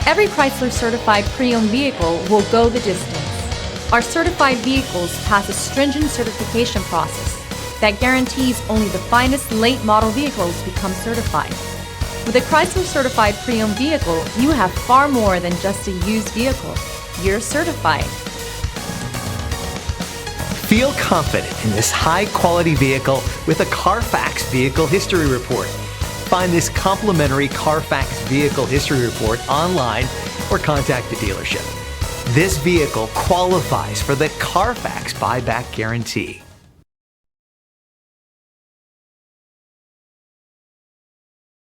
Every Chrysler certified pre-owned vehicle will go the distance. Our certified vehicles pass a stringent certification process that guarantees only the finest late model vehicles become certified. With a Chrysler certified pre-owned vehicle, you have far more than just a used vehicle. You're certified. Feel confident in this high-quality vehicle with a CARFAX Vehicle History Report. Find this complimentary CARFAX Vehicle History Report online or contact the dealership. This vehicle qualifies for the CARFAX buyback guarantee.